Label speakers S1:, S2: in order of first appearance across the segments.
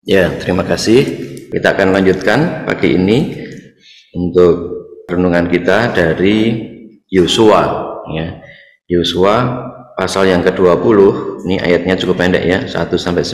S1: Ya, terima kasih. Kita akan lanjutkan pagi ini untuk renungan kita dari Yosua. Ya, Yosua pasal yang ke-20. Ini ayatnya cukup pendek ya, 1-9.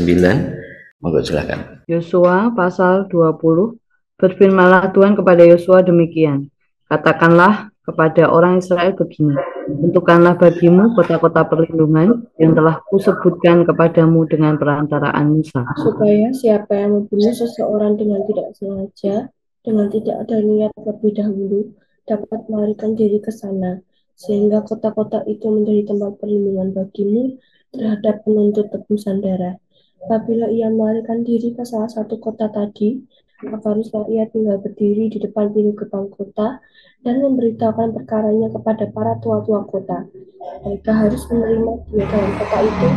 S1: Monggo silakan.
S2: Yosua pasal 20. Berfirmanlah Tuhan kepada Yosua demikian. Katakanlah kepada orang Israel begini. Tentukanlah bagimu kota-kota perlindungan yang telah kusebutkan kepadamu dengan perantaraan Musa.
S3: Supaya siapa yang membunuh seseorang dengan tidak sengaja, dengan tidak ada niat lebih dahulu, dapat melarikan diri ke sana, sehingga kota-kota itu menjadi tempat perlindungan bagimu terhadap penuntut tebusan darah. Apabila ia melarikan diri ke salah satu kota tadi, maka haruslah ia tinggal berdiri di depan pintu gerbang kota dan memberitahukan perkaranya kepada para tua-tua kota. Mereka harus menerima dia dalam kota itu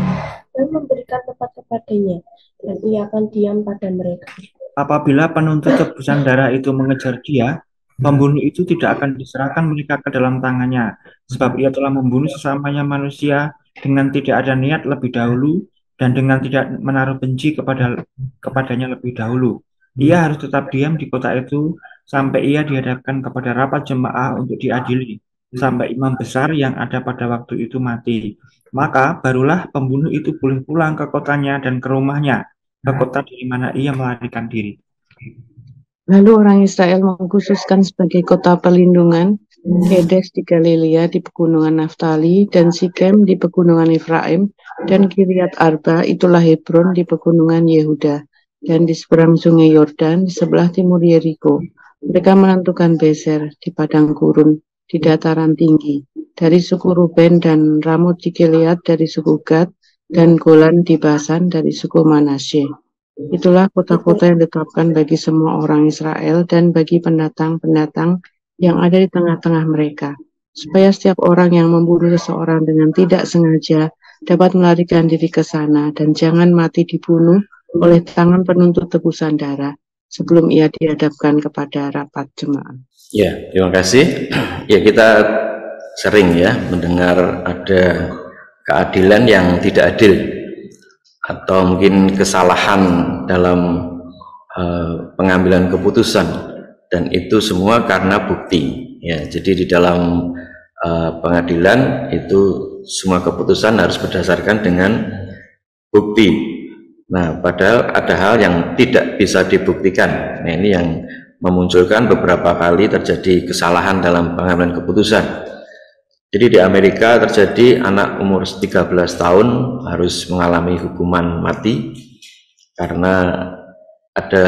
S3: dan memberikan tempat kepadanya, dan ia akan diam pada mereka.
S4: Apabila penuntut tebusan darah itu mengejar dia, pembunuh itu tidak akan diserahkan mereka ke dalam tangannya, sebab ia telah membunuh sesamanya manusia dengan tidak ada niat lebih dahulu dan dengan tidak menaruh benci kepadanya lebih dahulu. Ia harus tetap diam di kota itu sampai ia dihadapkan kepada rapat jemaah untuk diadili, sampai imam besar yang ada pada waktu itu mati. Maka barulah pembunuh itu boleh pulang ke kotanya dan ke rumahnya, ke kota dari mana ia melarikan diri.
S2: Lalu orang Israel mengkhususkan sebagai kota perlindungan Kedes di Galilea di pegunungan Naftali, dan Sikem di pegunungan Efraim, dan Kiryat Arba, itulah Hebron di pegunungan Yehuda, dan di seberang sungai Yordan di sebelah timur Yeriko. Mereka menentukan Beser di padang gurun di dataran tinggi dari suku Ruben, dan Ramot di Gilead dari suku Gad, dan Golan di Basan dari suku Manasye. Itulah kota-kota yang ditetapkan bagi semua orang Israel dan bagi pendatang-pendatang yang ada di tengah-tengah mereka, supaya setiap orang yang membunuh seseorang dengan tidak sengaja dapat melarikan diri ke sana dan jangan mati dibunuh oleh tangan penuntut tebusan darah sebelum ia dihadapkan kepada rapat jemaah.
S1: Ya, terima kasih. Ya, kita sering ya mendengar ada keadilan yang tidak adil atau mungkin kesalahan dalam pengambilan keputusan, dan itu semua karena bukti ya. Jadi di dalam pengadilan itu semua keputusan harus berdasarkan dengan bukti. Nah, padahal ada hal yang tidak bisa dibuktikan. Nah, ini yang memunculkan beberapa kali terjadi kesalahan dalam pengambilan keputusan. Jadi di Amerika terjadi anak umur 13 tahun harus mengalami hukuman mati karena ada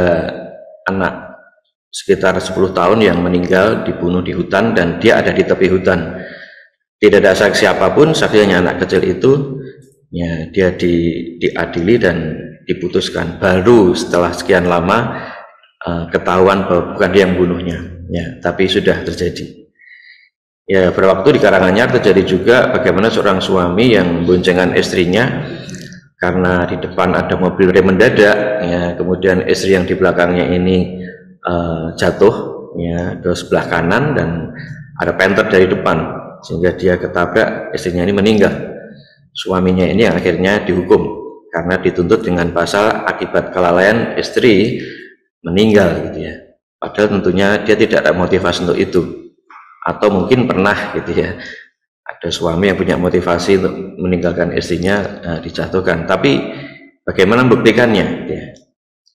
S1: anak sekitar 10 tahun yang meninggal dibunuh di hutan dan dia ada di tepi hutan. Tidak ada saksi apapun, saksinya anak kecil itu, ya dia diadili dan diputuskan. Baru setelah sekian lama ketahuan bahwa bukan dia yang bunuhnya, ya, tapi sudah terjadi. Ya, berwaktu di Karanganyar terjadi juga bagaimana seorang suami yang boncengan istrinya karena di depan ada mobil rem mendadak, ya, kemudian istri yang di belakangnya ini jatuh ya ke sebelah kanan dan ada penter dari depan sehingga dia ketabrak, istrinya ini meninggal. Suaminya ini yang akhirnya dihukum karena dituntut dengan pasal akibat kelalaian istri meninggal gitu ya. Padahal tentunya dia tidak ada motivasi untuk itu, atau mungkin pernah gitu ya ada suami yang punya motivasi untuk meninggalkan istrinya dijatuhkan, tapi bagaimana membuktikannya gitu ya.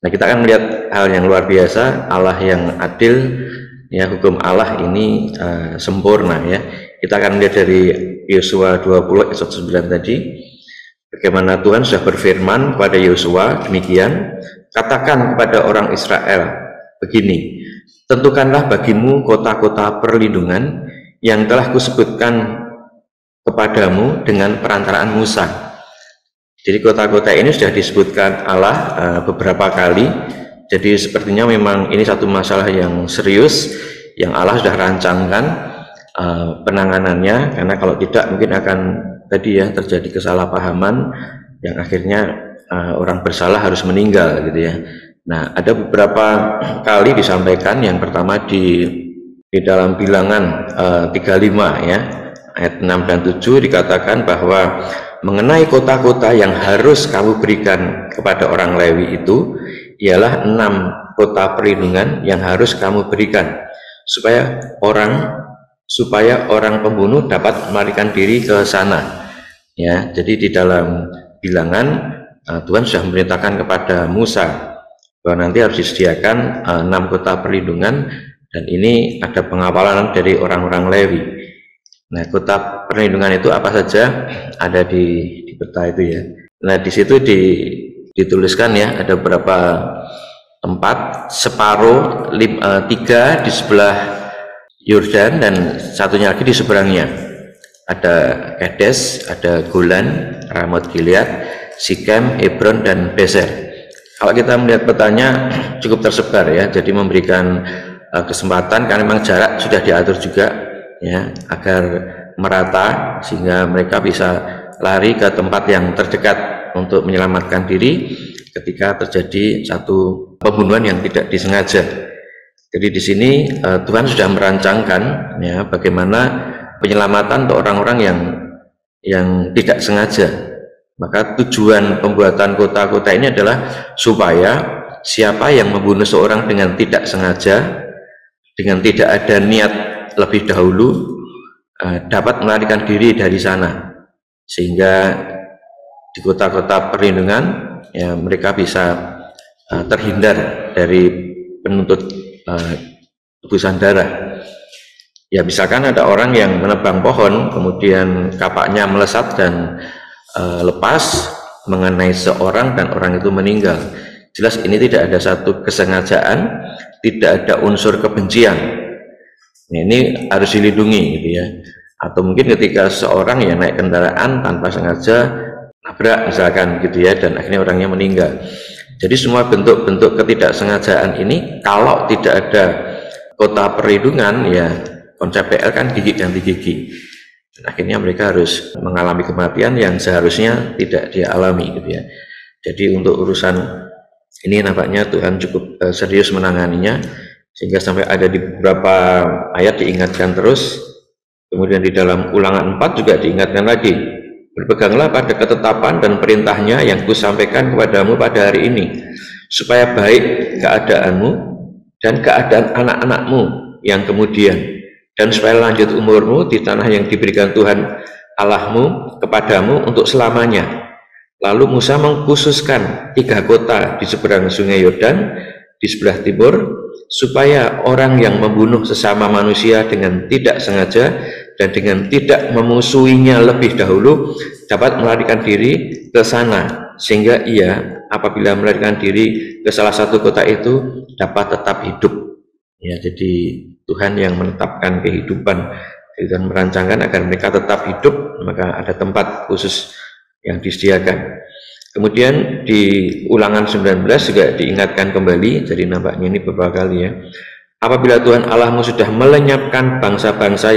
S1: Nah, kita akan melihat hal yang luar biasa, Allah yang adil ya, hukum Allah ini sempurna ya. Kita akan melihat dari Yosua 20 ayat 9 tadi bagaimana Tuhan sudah berfirman kepada Yosua demikian, katakan kepada orang Israel begini, tentukanlah bagimu kota-kota perlindungan yang telah kusebutkan kepadamu dengan perantaraan Musa. Jadi kota-kota ini sudah disebutkan Allah beberapa kali. Jadi sepertinya memang ini satu masalah yang serius yang Allah sudah rancangkan penanganannya, karena kalau tidak mungkin akan tadi ya terjadi kesalahpahaman yang akhirnya orang bersalah harus meninggal gitu ya. Nah, ada beberapa kali disampaikan. Yang pertama di dalam Bilangan 35 ya, ayat 6 dan 7 dikatakan bahwa mengenai kota-kota yang harus kamu berikan kepada orang Lewi ialah 6 kota perlindungan yang harus kamu berikan supaya orang pembunuh dapat melarikan diri ke sana. Ya, jadi di dalam Bilangan Tuhan sudah memerintahkan kepada Musa bahwa nanti harus disediakan 6 kota perlindungan, dan ini ada pengawalan dari orang-orang Lewi. Nah, kota perlindungan itu apa saja ada di peta itu ya. Nah, di situ dituliskan ya, ada beberapa tempat, separuh 3 di sebelah Yordan dan satunya lagi di seberangnya. Ada Kedes, ada Golan, Ramot Gilead, Sikem, Hebron, dan Beser. Kalau kita melihat petanya cukup tersebar ya, jadi memberikan kesempatan karena memang jarak sudah diatur juga ya, agar merata sehingga mereka bisa lari ke tempat yang terdekat untuk menyelamatkan diri ketika terjadi satu pembunuhan yang tidak disengaja. Jadi di sini Tuhan sudah merancangkan ya bagaimana penyelamatan untuk orang-orang yang tidak sengaja. Maka tujuan pembuatan kota-kota ini adalah supaya siapa yang membunuh seorang dengan tidak sengaja, dengan tidak ada niat lebih dahulu, dapat melarikan diri dari sana, sehingga di kota-kota perlindungan ya mereka bisa terhindar dari penuntut tebusan darah. Ya, misalkan ada orang yang menebang pohon kemudian kapaknya melesat dan lepas mengenai seorang dan orang itu meninggal. Jelas ini tidak ada satu kesengajaan, tidak ada unsur kebencian. Nah, ini harus dilindungi gitu ya. Atau mungkin ketika seorang yang naik kendaraan tanpa sengaja nabrak misalkan gitu ya, dan akhirnya orangnya meninggal. Jadi semua bentuk-bentuk ketidaksengajaan ini kalau tidak ada kota perlindungan ya, konsep PL kan gigi ganti gigi, dan akhirnya mereka harus mengalami kematian yang seharusnya tidak dia alami gitu ya. Jadi untuk urusan ini nampaknya Tuhan cukup serius menanganinya, sehingga sampai ada di beberapa ayat diingatkan terus. Kemudian di dalam Ulangan 4 juga diingatkan lagi, berpeganglah pada ketetapan dan perintahnya yang kusampaikan kepadamu pada hari ini, supaya baik keadaanmu dan keadaan anak-anakmu yang kemudian, dan supaya lanjut umurmu di tanah yang diberikan Tuhan Allahmu kepadamu untuk selamanya. Lalu Musa mengkhususkan 3 kota di seberang sungai Yordan di sebelah timur, supaya orang yang membunuh sesama manusia dengan tidak sengaja dan dengan tidak memusuhinya lebih dahulu dapat melarikan diri ke sana, sehingga ia apabila melarikan diri ke salah satu kota itu dapat tetap hidup. Ya, jadi Tuhan yang menetapkan kehidupan dan merancangkan agar mereka tetap hidup, maka ada tempat khusus yang disediakan. Kemudian di Ulangan 19 juga diingatkan kembali, jadi nampaknya ini beberapa kali ya. Apabila Tuhan Allahmu sudah melenyapkan bangsa-bangsa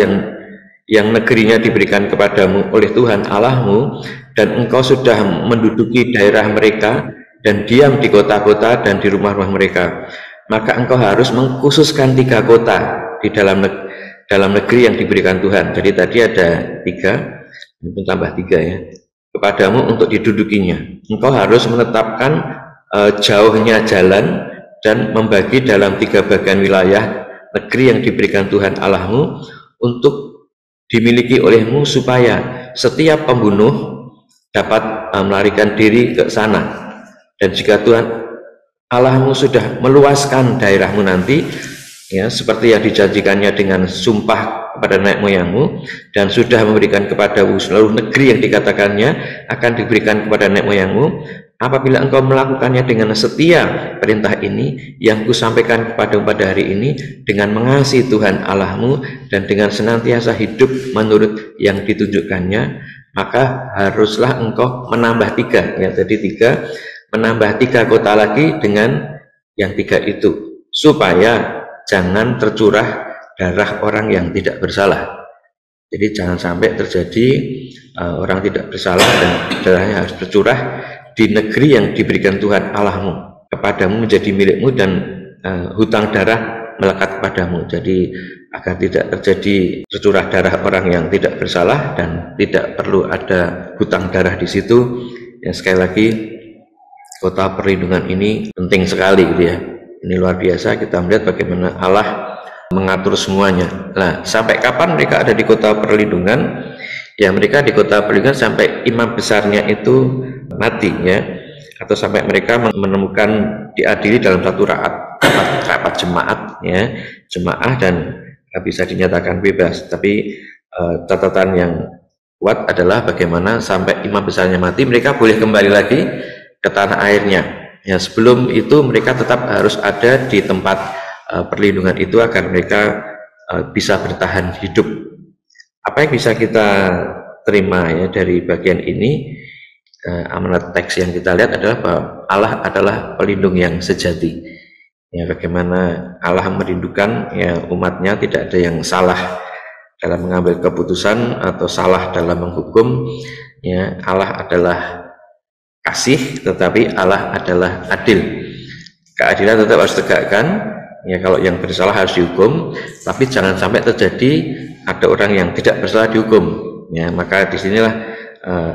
S1: yang negerinya diberikan kepadamu oleh Tuhan Allahmu, dan engkau sudah menduduki daerah mereka dan diam di kota-kota dan di rumah-rumah mereka, maka engkau harus mengkhususkan 3 kota di dalam negeri yang diberikan Tuhan. Jadi tadi ada 3, ini tambah 3 ya, kepadamu untuk didudukinya. Engkau harus menetapkan jauhnya jalan dan membagi dalam 3 bagian wilayah negeri yang diberikan Tuhan Allahmu untuk dimiliki olehmu, supaya setiap pembunuh dapat melarikan diri ke sana. Dan jika Tuhan Allahmu sudah meluaskan daerahmu nanti ya, seperti yang dijanjikannya dengan sumpah kepada nenek moyangmu, dan sudah memberikan kepadamu seluruh negeri yang dikatakannya akan diberikan kepada nenek moyangmu, apabila engkau melakukannya dengan setia perintah ini yang kusampaikan kepadamu pada hari ini, dengan mengasihi Tuhan Allahmu dan dengan senantiasa hidup menurut yang ditunjukkannya, maka haruslah engkau menambah 3 ya, jadi 3 menambah 3 kota lagi dengan yang 3 itu, supaya jangan tercurah darah orang yang tidak bersalah. Jadi jangan sampai terjadi orang tidak bersalah dan darahnya harus tercurah di negeri yang diberikan Tuhan Allahmu kepadamu menjadi milikmu, dan hutang darah melekat kepadamu. Jadi agar tidak terjadi tercurah darah orang yang tidak bersalah dan tidak perlu ada hutang darah di situ. Ya, sekali lagi kota perlindungan ini penting sekali gitu ya. Ini luar biasa, kita melihat bagaimana Allah mengatur semuanya. Nah, sampai kapan mereka ada di kota perlindungan? Ya, mereka di kota perlindungan sampai imam besarnya itu mati ya, atau sampai mereka menemukan diadili dalam satu rapat jemaat ya, jemaah, dan bisa dinyatakan bebas. Tapi catatan yang kuat adalah bagaimana sampai imam besarnya mati mereka boleh kembali lagi ke tanah airnya. Ya, sebelum itu mereka tetap harus ada di tempat perlindungan itu agar mereka bisa bertahan hidup. Apa yang bisa kita terima ya dari bagian ini, amanat teks yang kita lihat adalah bahwa Allah adalah pelindung yang sejati. Ya, bagaimana Allah merindukan ya umatnya tidak ada yang salah dalam mengambil keputusan atau salah dalam menghukum. Ya, Allah adalah kasih, tetapi Allah adalah adil. Keadilan tetap harus tegakkan. Ya, kalau yang bersalah harus dihukum, tapi jangan sampai terjadi ada orang yang tidak bersalah dihukum. Ya, maka disinilah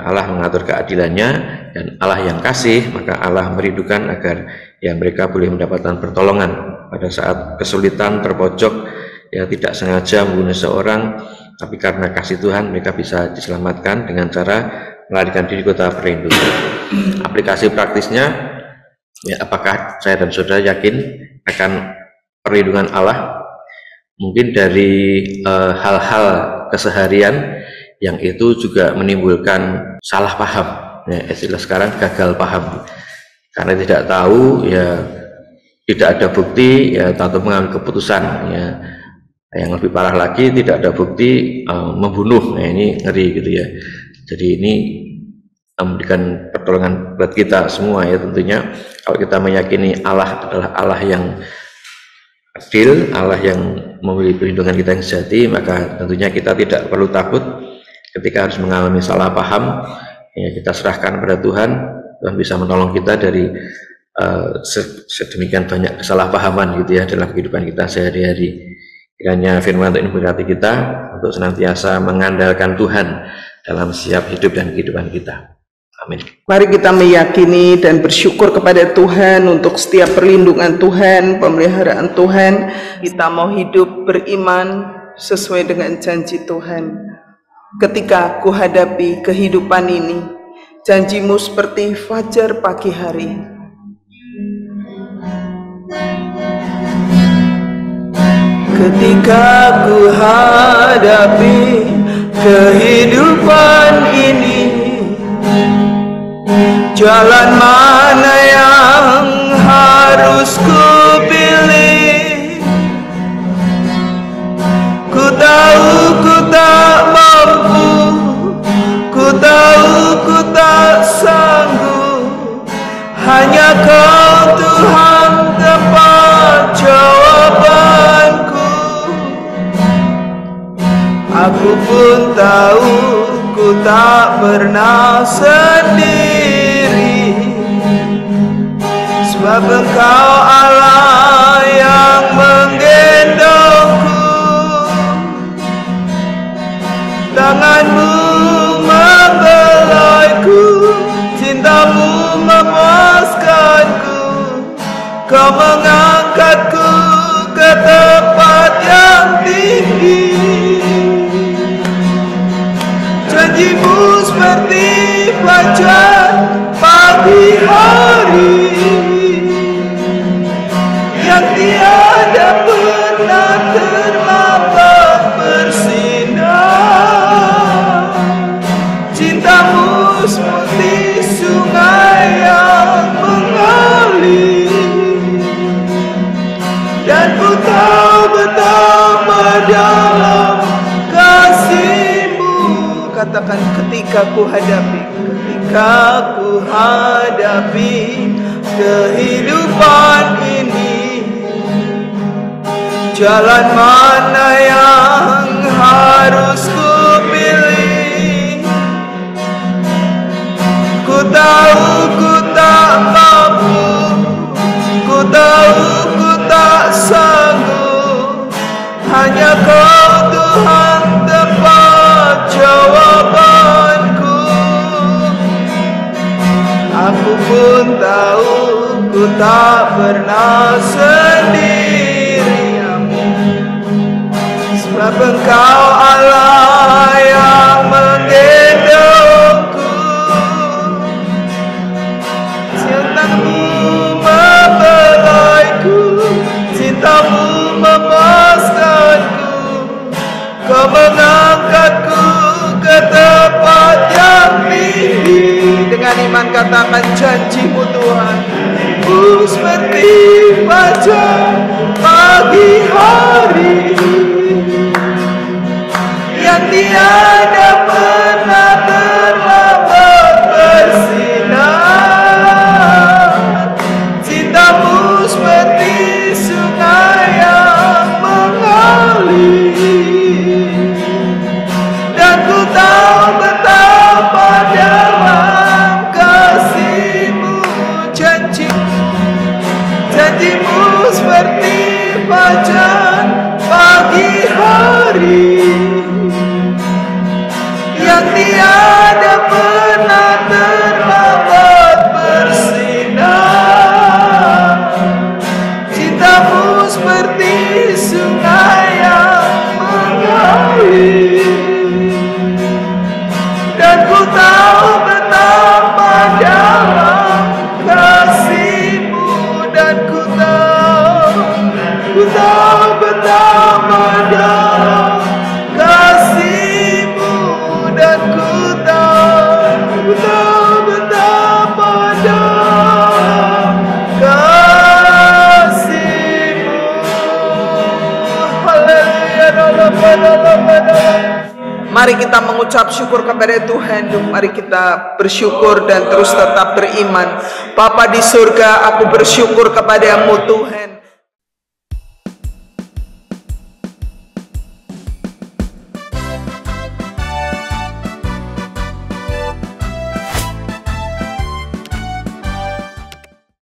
S1: Allah mengatur keadilannya, dan Allah yang kasih, maka Allah merindukan agar ya mereka boleh mendapatkan pertolongan pada saat kesulitan, terpojok, ya tidak sengaja membunuh seorang, tapi karena kasih Tuhan mereka bisa diselamatkan dengan cara melarikan diri kota perlindungan. Aplikasi praktisnya, ya, apakah saya dan saudara yakin akan perlindungan Allah? Mungkin dari hal-hal keseharian yang itu juga menimbulkan salah paham. Ya, istilah sekarang gagal paham. Karena tidak tahu, ya tidak ada bukti, ya tentu mengambil keputusan. Ya, yang lebih parah lagi tidak ada bukti membunuh. Nah, ini ngeri gitu ya. Jadi ini memberikan pertolongan buat kita semua ya tentunya. Kalau kita meyakini Allah adalah Allah yang adil, Allah yang memberi perlindungan kita yang sejati, maka tentunya kita tidak perlu takut ketika harus mengalami salah paham. Ya, kita serahkan pada Tuhan. Tuhan bisa menolong kita dari sedemikian banyak kesalahpahaman gitu ya dalam kehidupan kita sehari-hari. Kiranya firman ini berkati kita untuk senantiasa mengandalkan Tuhan dalam setiap hidup dan kehidupan kita. Amin.
S5: Mari kita meyakini dan bersyukur kepada Tuhan untuk setiap perlindungan Tuhan, pemeliharaan Tuhan. Kita mau hidup beriman sesuai dengan janji Tuhan. Ketika ku hadapi kehidupan ini, janjimu seperti fajar pagi hari. Ketika ku hadapi kehidupan ini, jalan mana yang harus ku pilih? Ku tahu ku tak mampu, ku tahu ku tak sanggup. Hanya Kau Tuhan tempat jawabanku. Aku pun tahu ku tak pernah sendiri, sebab Engkau Allah yang menggendongku. Tanganmu membelaiku, cintamu memuaskanku. Kau mengangkatku ke tempat yang tinggi. Janjimu seperti fajar pagi hari yang tiada pernah terlambat bersinar. Cintamu seperti sungai yang mengalir, dan ku tahu betapa dalam kasih-Mu. Katakan, ketika ku hadapi kehidupan ini, jalan mana yang harus ku pilih? Ku tahu ku tak mampu, ku tahu ku tak sanggup. Hanya Kau Tuhan tempat jawabanku. Aku pun tahu ku tak pernah sendirian, sebab Engkau Allah yang menggendongku. Cintamu membelaiku, cintamu memuaskanku, Kau mengangkatku ke tempat yang tinggi. Dengan iman katakan janji-Mu Tuhan, ku seperti fajar pagi hari yang tiada pernah terlambat bersinar. Cintamu seperti sungai yang mengalir, dan ku tahu betapa dalam kasih-Mu. Janji-Mu seperti fajar pagi hari yang tiada pernah terlambat bersinar. Cintamu seperti sungai yang mengalir, dan ku tahu betapa dalam kasih-Mu, dan ku tahu betapa dalam kasih-Mu, dan ku tahu betapa dalam kasih-Mu. Haleluya. Mari kita mengucap syukur kepada Tuhan. Mari kita bersyukur dan terus tetap beriman. Bapa di surga, aku bersyukur kepadamu Tuhan.